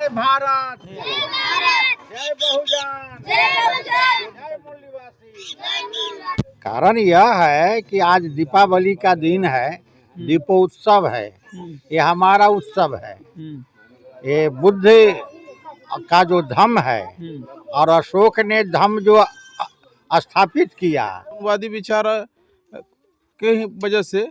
भारत जय बहुजन जय मूल्यवासी। कारण यह है कि आज दीपावली का दिन है, दीपोत्सव है, ये हमारा उत्सव है। ये बुद्ध का जो धम्म है और अशोक ने धम्म जो स्थापित किया, वादी विचार के वजह से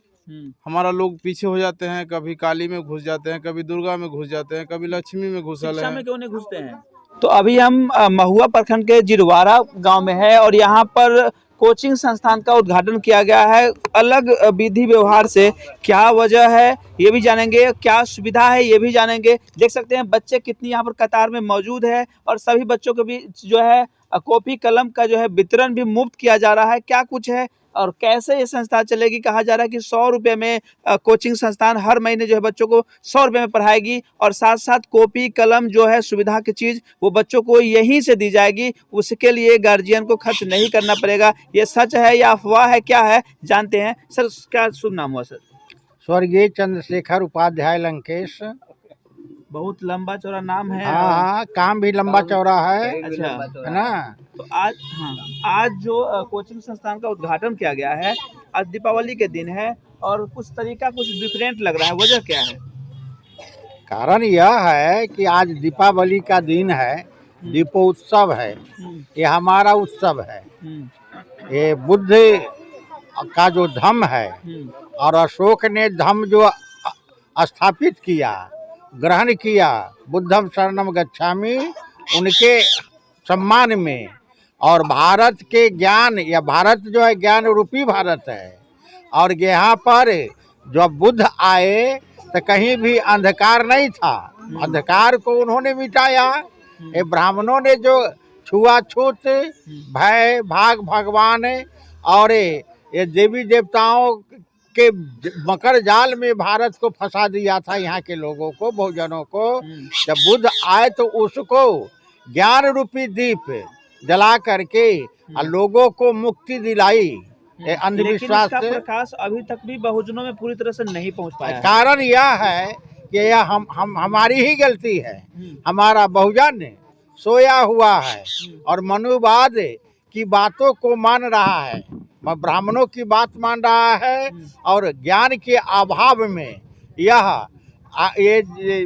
हमारा लोग पीछे हो जाते हैं। कभी काली में घुस जाते हैं, कभी दुर्गा में घुस जाते हैं, कभी लक्ष्मी में घुसल शिक्षा है। में क्यों नहीं घुसते हैं? तो अभी हम महुआ प्रखंड के जिरवारा गांव में है और यहाँ पर कोचिंग संस्थान का उद्घाटन किया गया है। अलग विधि व्यवहार से क्या वजह है ये भी जानेंगे, क्या सुविधा है ये भी जानेंगे। देख सकते हैं बच्चे कितनी यहाँ पर कतार में मौजूद है और सभी बच्चों के बीच जो है कॉपी कलम का जो है वितरण भी मुफ्त किया जा रहा है। क्या कुछ है और कैसे ये संस्था चलेगी? कहा जा रहा है कि 100 रुपये में कोचिंग संस्थान हर महीने जो है बच्चों को 100 रुपये में पढ़ाएगी और साथ साथ कॉपी कलम जो है सुविधा की चीज़ वो बच्चों को यहीं से दी जाएगी। उसके लिए गार्जियन को खर्च नहीं करना पड़ेगा। ये सच है या अफवाह है, क्या है जानते हैं। सर क्या शुभ नाम हुआ सर? स्वर्गीय चंद्रशेखर उपाध्याय लंकेश। बहुत लंबा चौड़ा नाम है। हाँ, काम भी लंबा चौड़ा है। अच्छा है ना। तो आज जो कोचिंग संस्थान का उद्घाटन किया गया है, आज दीपावली के दिन है और कुछ तरीका कुछ डिफरेंट लग रहा है, वजह क्या है? कारण यह है कि आज दीपावली का दिन है, दीपोत्सव है, ये हमारा उत्सव है। ये बुद्ध का जो धम्म है और अशोक ने धम्म जो स्थापित किया, ग्रहण किया, बुद्धम शरणम गच्छामि, उनके सम्मान में। और भारत के ज्ञान, या भारत जो है ज्ञान रूपी भारत है। और यहाँ पर जब बुद्ध आए तो कहीं भी अंधकार नहीं था, अंधकार को उन्होंने मिटाया। ये ब्राह्मणों ने जो छुआछूत, भय, भाग भगवान और ये देवी देवताओं के मकर जाल में भारत को फंसा दिया था, यहाँ के लोगों को, बहुजनों को। जब बुद्ध आए तो उसको ज्ञान रूपी दीप जला करके लोगों को मुक्ति दिलाई। अंधविश्वास से प्रकाश अभी तक भी बहुजनों में पूरी तरह से नहीं पहुंच पाया। कारण यह है कि यह हमारी ही गलती है। हमारा बहुजन सोया हुआ है और मनुवाद की बातों को मान रहा है, ब्राह्मणों की बात मान रहा है। और ज्ञान के अभाव में ये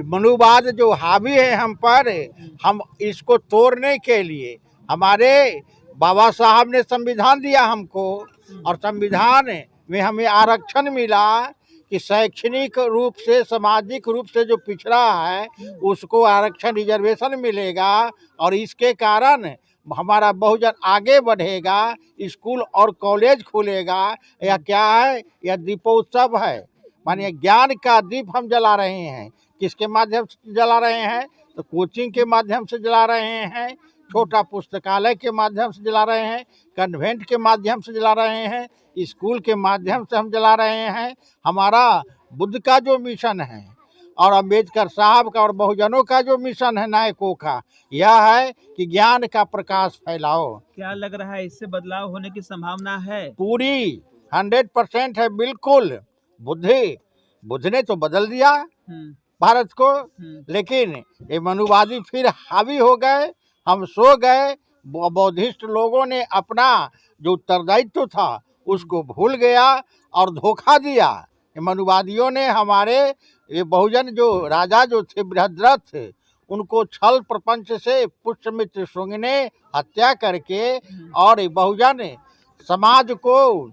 मनुवाद जो हावी है हम पर, हम इसको तोड़ने के लिए हमारे बाबा साहब ने संविधान दिया हमको। और संविधान में हमें आरक्षण मिला कि शैक्षणिक रूप से, सामाजिक रूप से जो पिछड़ा है उसको आरक्षण, रिजर्वेशन मिलेगा। और इसके कारण हमारा बहुजन आगे बढ़ेगा, स्कूल और कॉलेज खुलेगा। यह क्या है? यह दीपोत्सव है, मानिए ज्ञान का दीप हम जला रहे हैं। किसके माध्यम से जला रहे हैं? तो कोचिंग के माध्यम से जला रहे हैं, छोटा पुस्तकालय के माध्यम से जला रहे हैं, कन्वेंट के माध्यम से जला रहे हैं, स्कूल के माध्यम से हम जला रहे हैं। हमारा बुद्ध का जो मिशन है और अम्बेडकर साहब का और बहुजनों का जो मिशन है, नायकों का, यह है कि ज्ञान का प्रकाश फैलाओ। क्या लग रहा है इससे बदलाव होने की संभावना है? पूरी 100% है, बिल्कुल। बुद्ध ने तो बदल दिया भारत को, लेकिन ये मनुवादी फिर हावी हो गए। हम सो गए। बौद्धिस्ट लोगों ने अपना जो उत्तरदायित्व था उसको भूल गया और धोखा दिया। मनुवादियों ने हमारे ये बहुजन जो राजा जो थे बृहद्रथ, उनको छल प्रपंच से पुष्यमित्र शुंग ने हत्या करके और बहुजन समाज को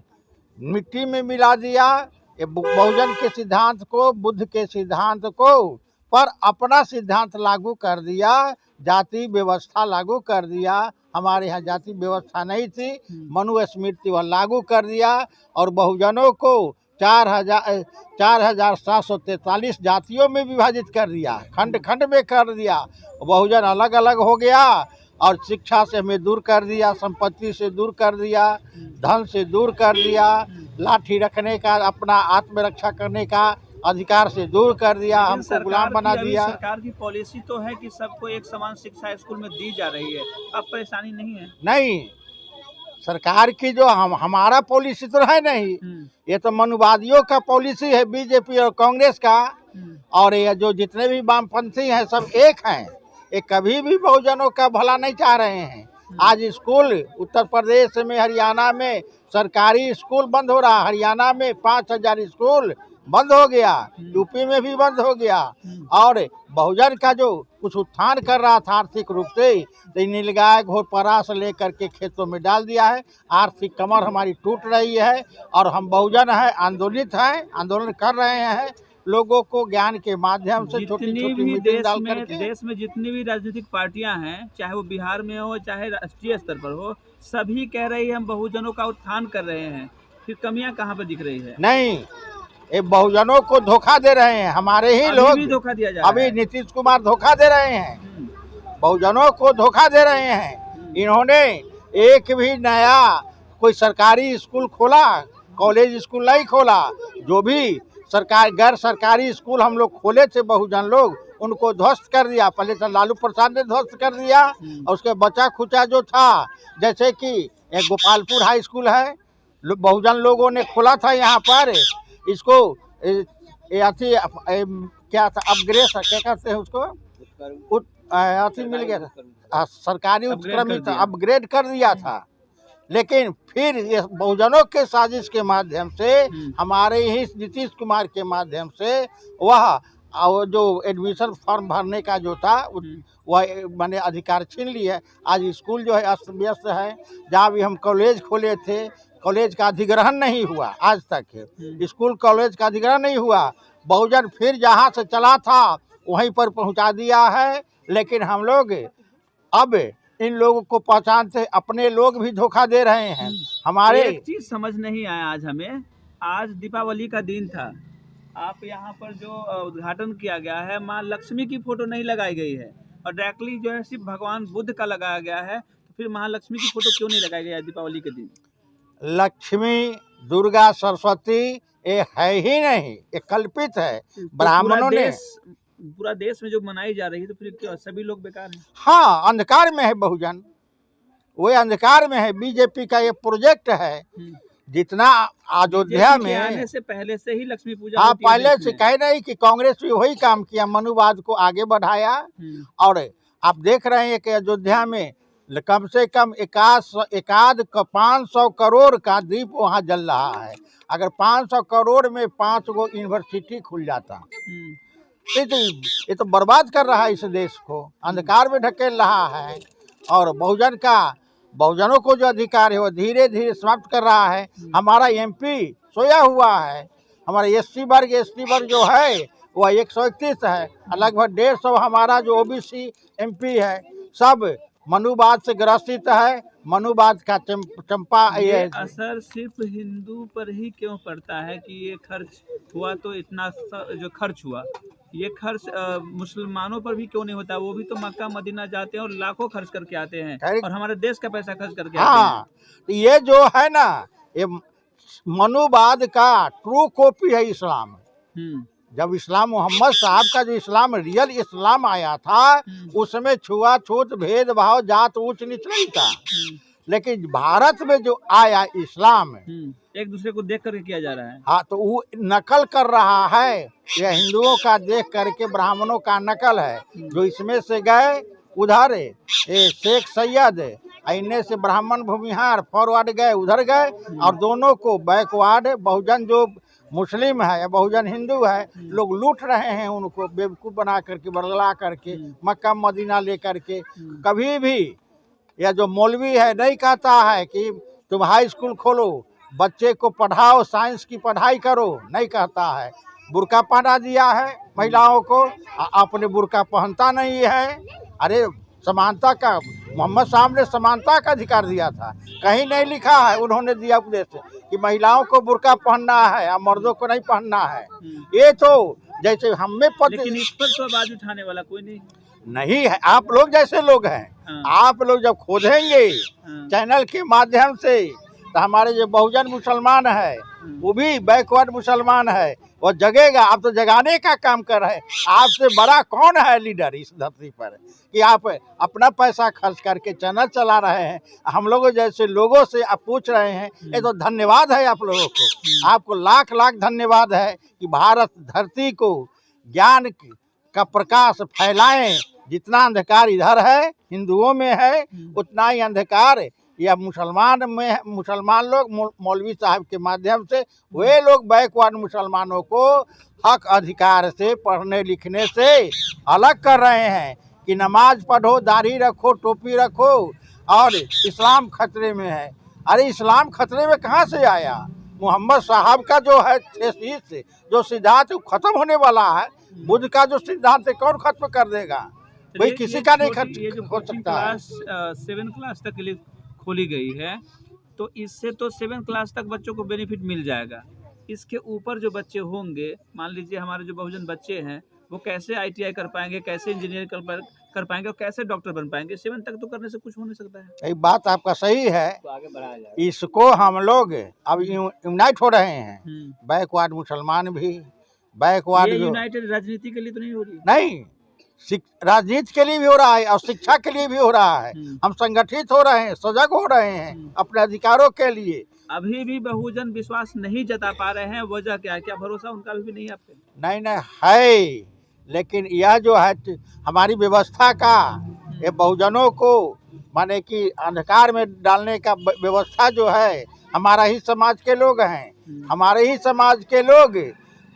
मिट्टी में मिला दिया। ये बहुजन के सिद्धांत को, बुद्ध के सिद्धांत को पर अपना सिद्धांत लागू कर दिया, जाति व्यवस्था लागू कर दिया। हमारे यहाँ जाति व्यवस्था नहीं थी, मनुस्मृति वह लागू कर दिया और बहुजनों को 4743 जातियों में विभाजित कर दिया, खंड खंड में कर दिया। बहुजन अलग अलग हो गया और शिक्षा से हमें दूर कर दिया, संपत्ति से दूर कर दिया, धन से दूर कर दिया, लाठी रखने का, अपना आत्मरक्षा करने का अधिकार से दूर कर दिया, हमको गुलाम बना दिया। सरकार की पॉलिसी तो है कि सबको एक समान शिक्षा स्कूल में दी जा रही है, अब परेशानी नहीं है? नहीं, सरकार की जो हमारा पॉलिसी तो है नहीं, ये तो मनुवादियों का पॉलिसी है, बीजेपी और कांग्रेस का। और ये जो जितने भी वामपंथी हैं सब एक हैं। ये कभी भी बहुजनों का भला नहीं चाह रहे हैं। आज स्कूल उत्तर प्रदेश में, हरियाणा में सरकारी स्कूल बंद हो रहा। हरियाणा में 5000 स्कूल बंद हो गया, यूपी में भी बंद हो गया। और बहुजन का जो कुछ उत्थान कर रहा था आर्थिक रूप से, तो नीलगाय घोरपरा से लेकर के खेतों में डाल दिया है। आर्थिक कमर हमारी टूट रही है और हम बहुजन हैं, आंदोलित हैं, आंदोलन कर रहे हैं। लोगों को ज्ञान के माध्यम से छोटी जितनी छोटी भी मीटिंग डाल करके देश में जितनी भी राजनीतिक पार्टियां हैं, चाहे वो बिहार में हो चाहे राष्ट्रीय स्तर पर हो, सभी कह रही है हम बहुजनों का उत्थान कर रहे हैं। फिर कमियां कहाँ पे दिख रही है? नहीं, ये बहुजनों को धोखा दे रहे हैं। हमारे ही अभी लोग भी धोखा दिया जा रहा अभी है। नीतीश कुमार धोखा दे रहे हैं, बहुजनों को धोखा दे रहे हैं। इन्होंने एक भी नया कोई सरकारी स्कूल खोला, कॉलेज स्कूल नहीं खोला। जो भी सरकार गैर सरकारी स्कूल हम लोग खोले थे बहुजन लोग, उनको ध्वस्त कर दिया। पहले तो लालू प्रसाद ने ध्वस्त कर दिया और उसके बचा खुचा जो था, जैसे कि एक गोपालपुर हाई स्कूल है, बहुजन लोगों ने खोला था यहाँ पर। इसको क्या था, अपग्रेड क्या कहते हैं उसको, मिल गया था, सरकारी उत्क्रमित अपग्रेड कर दिया था। लेकिन फिर ये बहुजनों के साजिश के माध्यम से, हमारे ही नीतीश कुमार के माध्यम से, वह जो एडमिशन फॉर्म भरने का जो था वह मैंने अधिकार छीन ली है। आज स्कूल जो है अस्त व्यस्त है। जहाँ भी हम कॉलेज खोले थे, कॉलेज का अधिग्रहण नहीं हुआ आज तक। स्कूल कॉलेज का अधिग्रहण नहीं हुआ। बहुजन फिर जहाँ से चला था वहीं पर पहुँचा दिया है। लेकिन हम लोग अब इन लोगों को पहचानते, अपने लोग भी धोखा दे रहे हैं। हमारे एक चीज समझ नहीं आया आज हमें। आज दीपावली का दिन था, आप यहाँ पर जो उद्घाटन किया गया है, माँ लक्ष्मी की फोटो नहीं लगाई गई है और डायरेक्टली जो है सिर्फ भगवान बुद्ध का लगाया गया है। तो फिर महालक्ष्मी की फोटो क्यों नहीं लगाई गई है दीपावली के दिन? लक्ष्मी, दुर्गा, सरस्वती ये है ही नहीं, ये कल्पित है। ब्राह्मणों ने पूरा देश में जो मनाई जा रही है, तो फिर क्यों सभी लोग बेकार हैं? हाँ, अंधकार में है बहुजन, वो अंधकार में है। बीजेपी का ये प्रोजेक्ट है। जितना अयोध्या में आने से पहले से ही लक्ष्मी पूजा हाँ, होती है पहले देश से में। कह नहीं कि कांग्रेस भी वही काम किया, मनुवाद को आगे बढ़ाया। और आप देख रहे हैं कि अयोध्या में कम से कम 500 करोड़ का दीप वहाँ जल रहा है। अगर 500 करोड़ में 5 गो यूनिवर्सिटी खुल जाता, ये तो बर्बाद कर रहा है इस देश को, अंधकार में ढकेल रहा है। और बहुजनों को जो अधिकार है वो धीरे धीरे समाप्त कर रहा है। हमारा एमपी सोया हुआ है। हमारा एसटी वर्ग जो है वह 131 है। लगभग 150 हमारा जो ओबीसी एमपी है, सब मनुवाद से ग्रसित है। मनुवाद का चंपा ये असर सिर्फ हिंदू पर ही क्यों पड़ता है कि ये खर्च हुआ, तो इतना जो खर्च हुआ ये खर्च मुसलमानों पर भी क्यों नहीं होता? वो भी तो मक्का मदीना जाते हैं और लाखों खर्च करके आते हैं और हमारे देश का पैसा खर्च करके आते हैं। हाँ, ये जो है ना, ये मनुवाद का ट्रू कॉपी है इस्लाम। जब इस्लाम मोहम्मद साहब का जो इस्लाम रियल इस्लाम आया था, उसमें छुआछूत, भेदभाव, जात ऊंच नीच नहीं था। लेकिन भारत में जो आया इस्लाम, एक दूसरे को देख करके किया जा रहा है। हाँ, तो वो नकल कर रहा है। यह हिंदुओं का देख करके ब्राह्मणों का नकल है। जो इसमें से गए उधर, ये शेख सैयद, इनमें से ब्राह्मण भूमिहार फॉरवर्ड गए उधर गए, और दोनों को बैकवर्ड बहुजन जो मुस्लिम है या बहुजन हिंदू है, लोग लूट रहे हैं उनको बेवकूफ़ बना करके, बरगला करके, मक्का मदीना ले करके। कभी भी यह जो मौलवी है नहीं कहता है कि तुम हाई स्कूल खोलो, बच्चे को पढ़ाओ, साइंस की पढ़ाई करो, नहीं कहता है। बुर्का पहना दिया है महिलाओं को, अपने बुर्का पहनता नहीं है। अरे समानता का, मोहम्मद साहब ने समानता का अधिकार दिया था, कहीं नहीं लिखा है। उन्होंने दिया उपदेश कि महिलाओं को बुर्का पहनना है और मर्दों को नहीं पहनना है। ये तो जैसे हमें लेकिन इस पर तो आवाज उठाने वाला कोई नहीं है। आप लोग जैसे लोग हैं, आप लोग जब खोदेंगे चैनल के माध्यम से, तो हमारे जो बहुजन मुसलमान है, वो भी बैकवर्ड मुसलमान है, वो जगेगा। आप तो जगाने का काम कर रहे हैं। आपसे बड़ा कौन है लीडर इस धरती पर कि आप अपना पैसा खर्च करके चैनल चला रहे हैं? हम लोगों जैसे लोगों से आप पूछ रहे हैं, ये तो धन्यवाद है आप लोगों को। आपको लाख लाख धन्यवाद है कि भारत धरती को ज्ञान का प्रकाश फैलाएं। जितना अंधकार इधर है हिंदुओं में है, उतना ही अंधकार यह मुसलमान लोग मौलवी साहब के माध्यम से वे लोग बैकवर्ड मुसलमानों को हक अधिकार से पढ़ने लिखने से अलग कर रहे हैं कि नमाज पढ़ो, दाढ़ी रखो, टोपी रखो और इस्लाम खतरे में है। अरे इस्लाम खतरे में कहाँ से आया? मोहम्मद साहब का जो है थीसिस, जो सिद्धांत खत्म होने वाला है, बुद्ध का जो सिद्धांत है कौन खत्म कर देगा? भाई किसी का नहीं खत्म हो सकता है। 7 क्लास तक के लिए खोली गई है, तो इससे तो 7 क्लास तक बच्चों को बेनिफिट मिल जाएगा। इसके ऊपर जो बच्चे होंगे, मान लीजिए हमारे जो बहुजन बच्चे हैं, वो कैसे ITI कर पाएंगे, कैसे इंजीनियर कर पाएंगे और कैसे डॉक्टर बन पाएंगे? 7 तक तो करने से कुछ हो नहीं सकता है। एक बात आपका सही है, तो आगे बढ़ाया जाए। इसको हम लोग अब यूनाइट हो रहे हैं, बैकवर्ड मुसलमान भी, बैकवर्ड यूनाइटेड राजनीति के लिए तो नहीं हो रही? नहीं, राजनीति के लिए भी हो रहा है और शिक्षा के लिए भी हो रहा है। हम संगठित हो रहे हैं, सजग हो रहे हैं अपने अधिकारों के लिए। अभी भी बहुजन विश्वास नहीं जता पा रहे हैं, वजह क्या है? क्या भरोसा उनका भी नहीं आप पे? नहीं है, लेकिन यह जो है हमारी व्यवस्था का, ये बहुजनों को माने कि अंधकार में डालने का व्यवस्था जो है, हमारा ही समाज के लोग हैं। हमारे ही समाज के लोग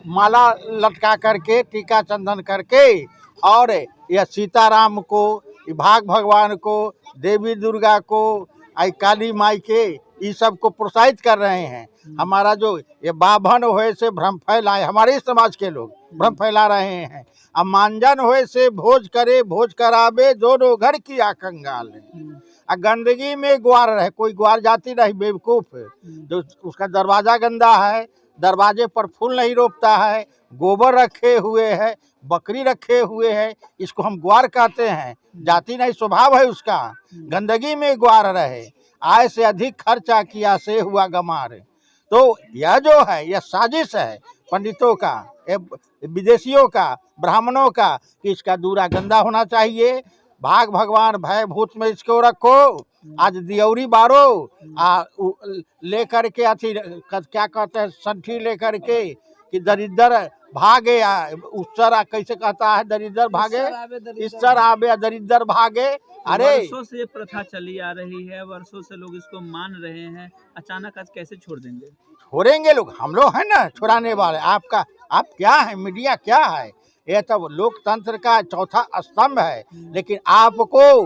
माला लटका करके, टीका चंदन करके और यह सीताराम को, भाग भगवान को, देवी दुर्गा को, आई काली माई के, ये सब को प्रोत्साहित कर रहे हैं। हमारा जो ये बाभन होए से भ्रम फैलाए, हमारे ही समाज के लोग भ्रम फैला रहे हैं। अब मांजन होए से भोज करे, भोज करावे, दोनों घर की कंगाल है। गंदगी में ग्वार रहे, कोई ग्वार जाति नहीं बेवकूफ, जो उसका दरवाजा गंदा है, दरवाजे पर फूल नहीं रोपता है, गोबर रखे हुए है, बकरी रखे हुए है, इसको हम ग्वार कहते हैं। जाति नहीं, स्वभाव है उसका। गंदगी में ग्वार रहे, आय से अधिक खर्चा किया से हुआ गमार। तो यह जो है यह साजिश है पंडितों का, विदेशियों का, ब्राह्मणों का, कि इसका दूरा गंदा होना चाहिए। भाग भगवान भय भूत में इसको रखो। आज दियौरी बारो लेकर के अथी क्या कहते हैं, संठी लेकर के कि दरिद्र भागे, उसर कैसे कहता है, दरिद्र भागे ईश्वर आवे, दरिद्र भागे। अरे वर्षों से ये प्रथा चली आ रही है, वर्षों से लोग इसको मान रहे हैं, अचानक आज कैसे छोड़ देंगे? छोड़ेंगे लोग, हम लोग हैं ना छुड़ाने वाले। आप क्या है, मीडिया क्या है? ये तो लोकतंत्र का चौथा स्तंभ है, लेकिन आपको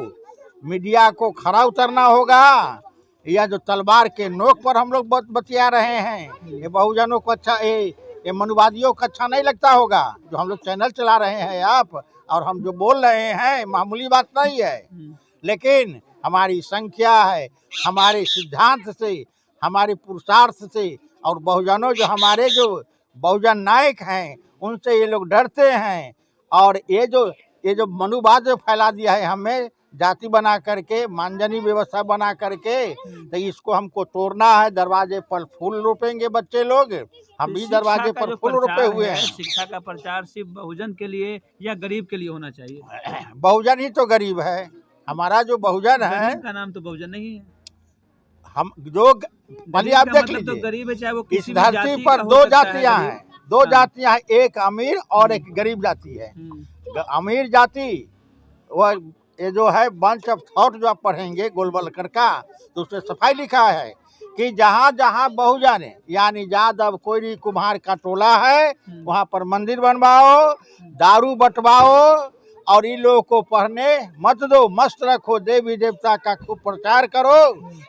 मीडिया को खरा उतरना होगा। यह जो तलवार के नोक पर हम लोग बतिया रहे हैं, ये बहुजनों को अच्छा, ये मनुवादियों को अच्छा नहीं लगता होगा। जो हम लोग चैनल चला रहे हैं आप, और हम जो बोल रहे हैं, मामूली बात नहीं है। लेकिन हमारी संख्या है, हमारे सिद्धांत से, हमारे पुरुषार्थ से, और बहुजनों जो हमारे जो बहुजन नायक हैं, उनसे ये लोग डरते हैं। और ये जो मनुवाद फैला दिया है हमें, जाति बना करके, मानजनी व्यवस्था बना करके, तो इसको हमको तोड़ना है। दरवाजे पर फूल रोपेंगे बच्चे लोग, हम भी दरवाजे पर फूल रोपे हुए हैं। शिक्षा का प्रचार सिर्फ बहुजन के लिए या गरीब के लिए होना चाहिए? बहुजन ही तो गरीब है। हमारा जो बहुजन है, का नाम तो बहुजन नहीं है। हम जो भले आप देख लीजिए, तो गरीब है, चाहे वो इस धरती पर दो जातियां हैं, दो जातियां हैं, एक अमीर और एक गरीब जाति है। अमीर जाति वह ये जो है बंच ऑफ थॉट जो आप पढ़ेंगे गोलवलकर का, तो उसमें सफाई लिखा है कि जहाँ जहाँ बहुजन यानी यादव, कोयरी, कुम्हार का टोला है, वहाँ पर मंदिर बनवाओ, दारू बंटवाओ और इन लोगों को पढ़ने मत दो, मस्त रखो, देवी देवता का खूब प्रचार करो।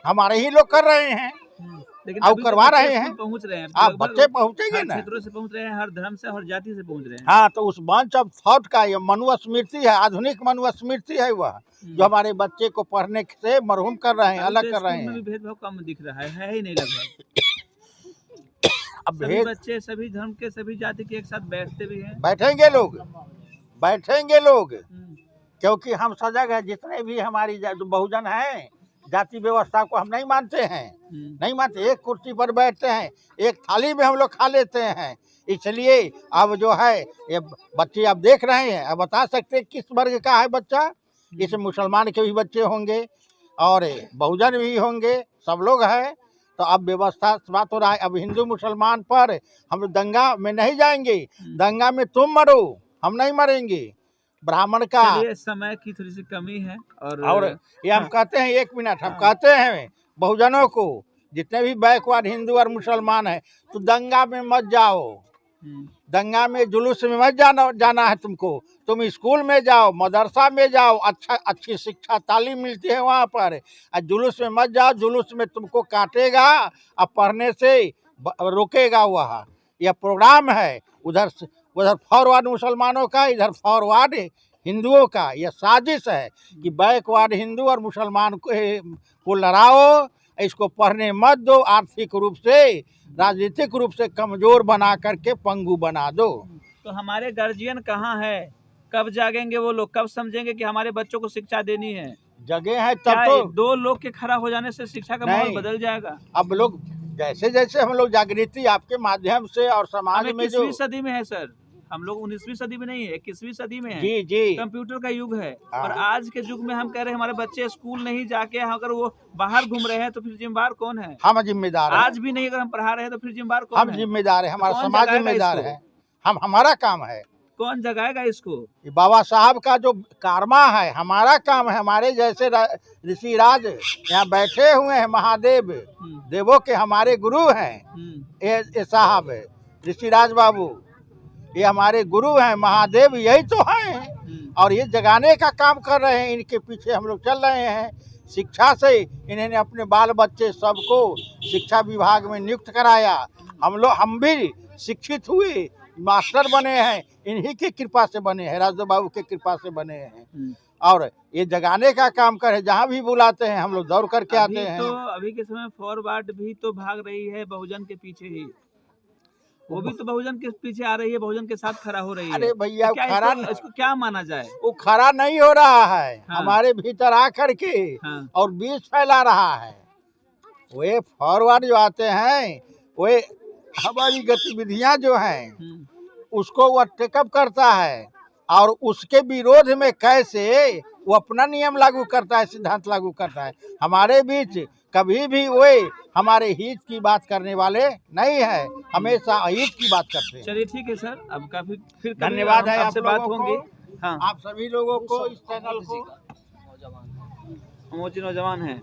हमारे ही लोग कर रहे हैं, लेकिन अब करवा रहे हैं। पहुंच रहे हैं, आप बच्चे पहुंचेंगे ना, क्षेत्रों से पहुंच रहे हैं, हर धर्म से, हर जाति से पहुंच रहे हैं। हाँ, तो उस बंच ऑफ थॉट का ये मनुस्मृति है, आधुनिक मनुस्मृति है वह, जो हमारे बच्चे को पढ़ने से मरहूम कर रहे हैं, अलग कर रहे हैं। भेदभाव कम दिख रहा है ही नहीं लगभग। अब सभी बच्चे सभी धर्म के, सभी जाति के एक साथ बैठते भी हैं। बैठेंगे लोग, क्योंकि हम सजग है। जितने भी हमारी जो बहुजन है, जाति व्यवस्था को हम नहीं मानते हैं, नहीं मानते। एक कुर्सी पर बैठते हैं, एक थाली में हम लोग खा लेते हैं। इसलिए अब जो है ये बच्चे आप देख रहे हैं, अब बता सकते हैं किस वर्ग का है बच्चा। इसमें मुसलमान के भी बच्चे होंगे और बहुजन भी होंगे, सब लोग हैं। तो अब व्यवस्था बात हो रहा है। अब हिंदू मुसलमान पर हम दंगा में नहीं जाएंगे, दंगा में तुम मरो, हम नहीं मरेंगे। ब्राह्मण का चलिए समय की थोड़ी सी कमी है और ये हम हाँ। कहते हैं, 1 मिनट, हम हाँ। कहते हैं बहुजनों को, जितने भी बैकवर्ड हिंदू और मुसलमान हैं, तो दंगा में मत जाओ, दंगा में जुलूस में मत जाना है तुमको। तुम स्कूल में जाओ, मदरसा में जाओ, अच्छी शिक्षा तालीम मिलती है वहाँ पर। और जुलूस में मत जाओ, जुलूस में तुमको काटेगा और पढ़ने से रोकेगा वहाँ। यह प्रोग्राम है उधर फॉरवर्ड मुसलमानों का, इधर फॉरवर्ड हिंदुओं का। यह साजिश है कि बैकवर्ड हिंदू और मुसलमान को लड़ाओ, इसको पढ़ने मत दो, आर्थिक रूप से राजनीतिक रूप से कमजोर बना करके पंगु बना दो। तो हमारे गार्जियन कहाँ है? कब जागेंगे वो लोग? कब समझेंगे कि हमारे बच्चों को शिक्षा देनी है? जगह है क्या तब तो। 2 लोग के खड़ा हो जाने से शिक्षा का माहौल नहीं। बदल जाएगा? अब लोग जैसे जैसे हम लोग जागृति आपके माध्यम से और समाज हम में जो 21वीं सदी में है सर, हम लोग 19वीं सदी में नहीं है, 21वीं सदी में है। जी जी कंप्यूटर का युग है हाँ। और आज के युग में हम कह रहे हैं हमारे बच्चे स्कूल नहीं जाके अगर वो बाहर घूम रहे हैं तो फिर जिम्मेदार कौन है? हम जिम्मेदार हैं। आज भी नहीं अगर हम पढ़ा रहे हैं तो फिर जिम्मेदार कौन हम है? जिम्मेदार है, हमारा कौन समाज जगाएगा जिम्मेदार इसको? है। हमारा काम है। कौन जगाएगा इसको? ये बाबा साहब का जो कारमा है, हमारा काम है। हमारे जैसे ऋषि राज यहाँ बैठे हुए हैं, महादेव देवों के हमारे गुरु हैं। ये साहब है ऋषि राज बाबू, ये हमारे गुरु हैं, महादेव यही तो हैं। और ये जगाने का काम कर रहे हैं, इनके पीछे हम लोग चल रहे हैं। शिक्षा से इन्होंने अपने बाल बच्चे सबको शिक्षा विभाग में नियुक्त कराया। हम भी शिक्षित हुए, मास्टर बने हैं, इन्हीं की कृपा से बने हैं, राजदेव बाबू की कृपा से बने हैं। और ये जगाने का काम करे, जहाँ भी बुलाते हैं हम लोग दौड़ करके आते हैं। तो अभी के समय फॉरवर्ड भी तो भाग रही है बहुजन के पीछे ही, वो भी तो बहुजन के पीछे आ रही है, बहुजन के साथ खड़ा हो रही है। अरे भैया, क्या खड़ा इसको क्या माना जाए? वो खड़ा नहीं हो रहा है। हाँ। हमारे भीतर आ करके हाँ। और बीज फैला रहा है। वे फॉरवर्ड जो आते हैं, वे हमारी गतिविधियां जो हैं उसको वो टेकअप करता है, और उसके विरोध में कैसे वो अपना नियम लागू करता है, सिद्धांत लागू करता है। हमारे बीच कभी भी वे हमारे हित की बात करने वाले नहीं है, हमेशा अहित की बात करते हैं। चलिए ठीक है सर, अब काफी फिर कभी धन्यवाद है आपसे आप बात लोगों होंगी। को। हाँ, आप सभी लोगों को, इस चैनल को। अमोद जी नौजवान हैं।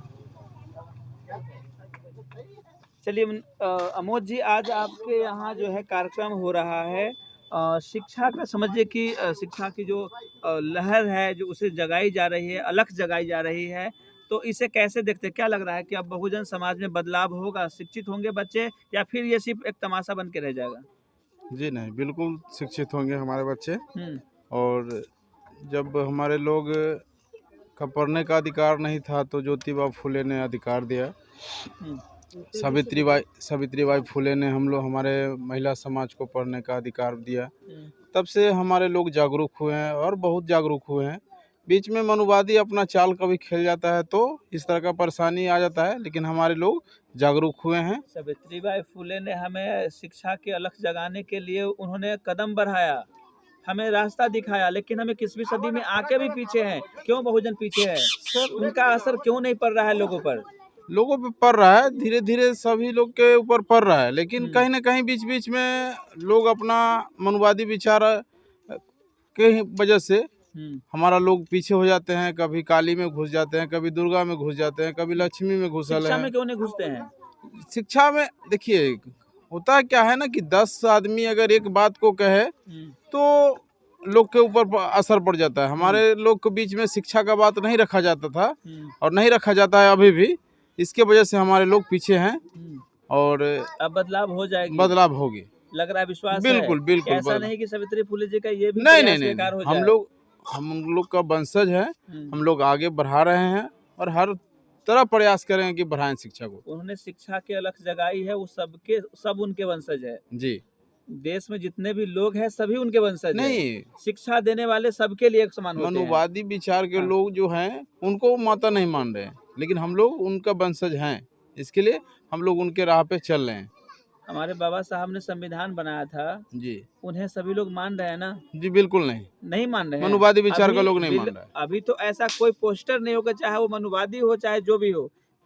चलिए अमोद जी, आज आपके यहाँ जो है कार्यक्रम हो रहा है शिक्षा का, समझिए कि शिक्षा की जो लहर है जो उसे जगाई जा रही है, अलख जगाई जा रही है, तो इसे कैसे देखते हैं? क्या लग रहा है कि अब बहुजन समाज में बदलाव होगा, शिक्षित होंगे बच्चे, या फिर ये सिर्फ एक तमाशा बन के रह जाएगा? जी नहीं, बिल्कुल शिक्षित होंगे हमारे बच्चे। और जब हमारे लोग का पढ़ने का अधिकार नहीं था तो ज्योतिबा फुले ने अधिकार दिया। सावित्रीबाई फुले ने हमारे महिला समाज को पढ़ने का अधिकार दिया। तब से हमारे लोग जागरूक हुए हैं और बहुत जागरूक हुए हैं। बीच में मनुवादी अपना चाल कभी खेल जाता है तो इस तरह का परेशानी आ जाता है, लेकिन हमारे लोग जागरूक हुए हैं। सावित्रीबाई फुले ने हमें शिक्षा के अलख जगाने के लिए उन्होंने कदम बढ़ाया, हमें रास्ता दिखाया, लेकिन हमें 21वीं सदी में आके भी पीछे हैं। क्यों बहुजन पीछे है? उनका असर क्यों नहीं पड़ रहा है लोगों पर? लोगों पे पड़ रहा है, धीरे धीरे सभी लोग के ऊपर पड़ रहा है, लेकिन कहीं ना कहीं बीच बीच में लोग अपना मनुवादी विचार के वजह से हमारा लोग पीछे हो जाते हैं। कभी काली में घुस जाते हैं, कभी दुर्गा में घुस जाते हैं, कभी लक्ष्मी में घुसल शिक्षा है। में क्यों नहीं घुसते हैं? शिक्षा में देखिए होता क्या है ना कि 10 आदमी अगर एक बात को कहे तो लोग के ऊपर असर पड़ जाता है। हमारे लोग के बीच में शिक्षा का बात नहीं रखा जाता था और नहीं रखा जाता है अभी भी। इसके वजह से हमारे लोग पीछे हैं और अब बदलाव हो जाएगी, बदलाव होगी, लग रहा है, विश्वास बिल्कुल है। बिल्कुल। ऐसा नहीं कि सावित्री फुले जी का ये भी नहीं प्रयास नहीं नहीं, बेकार हो जाए। हम लोग का वंशज है, हम लोग आगे बढ़ा रहे हैं और हर तरह प्रयास करेंगे कि बढ़ाएं शिक्षा को। उन्होंने शिक्षा के अलख जगाई है, वो सब उनके वंशज है जी। देश में जितने भी लोग हैं सभी उनके वंशज नहीं, है। शिक्षा देने वाले सबके लिए एक समान होते हैं। मनुवादी विचार के लोग जो हैं उनको माता नहीं मान रहे हैं, लेकिन हम लोग उनका वंशज हैं, इसके लिए हम लोग उनके राह पे चल रहे हैं। हमारे बाबा साहब ने संविधान बनाया था जी, उन्हें सभी लोग मान रहे हैं ना? जी बिल्कुल नहीं मान रहे हैं। मनुवादी विचार का लोग नहीं मान रहा है। अभी तो ऐसा कोई पोस्टर नहीं होगा, चाहे वो मनुवादी हो चाहे जो भी हो,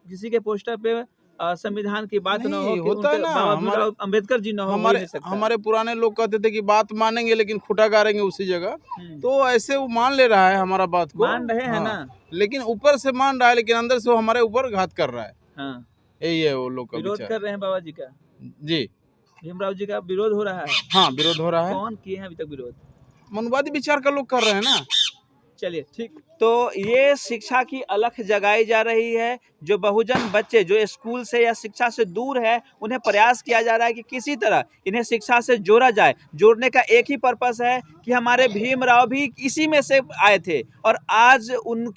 किसी के पोस्टर पे संविधान की बात न हो नहीं, कि होता है उनके ना, बाबा हमारे- भीमराव अम्बेडकर जी न हो, हो ही हमारे नहीं सकता। हमारे पुराने लोग कहते थे कि बात मानेंगे लेकिन खुटा गाड़ेंगे उसी जगह। तो ऐसे वो मान ले रहा है हमारा बात को, मान रहे हैं हाँ, ना। लेकिन ऊपर से मान रहा है लेकिन अंदर से वो हमारे ऊपर घात कर रहा है। हाँ, यही है वो लोग का विरोध विचार। कर रहे हैं बाबा जी का, जी भीमराव जी का विरोध हो रहा है। हाँ, विरोध हो रहा है। कौन किए हैं अभी तक विरोध? मनुवादी विचार का लोग कर रहे हैं ना। चलिए ठीक। तो ये शिक्षा की अलख जगाई जा रही है। जो बहुजन बच्चे जो स्कूल से या शिक्षा से दूर है, उन्हें प्रयास किया जा रहा है कि किसी तरह इन्हें शिक्षा से जोड़ा जाए। जोड़ने का एक ही पर्पस है कि हमारे भीमराव भी इसी में से आए थे और आज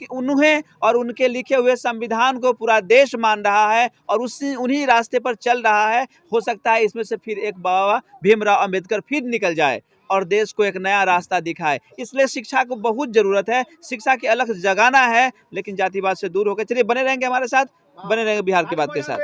उन्हें और उनके लिखे हुए संविधान को पूरा देश मान रहा है और उन्हीं रास्ते पर चल रहा है। हो सकता है इसमें से फिर एक बाबा भीमराव अम्बेडकर फिर निकल जाए और देश को एक नया रास्ता दिखाए। इसलिए शिक्षा को बहुत जरूरत है, शिक्षा की अलख जगाना है, लेकिन जातिवाद से दूर होकर। चलिए बने रहेंगे हमारे साथ, बने रहेंगे बिहार की बात के साथ।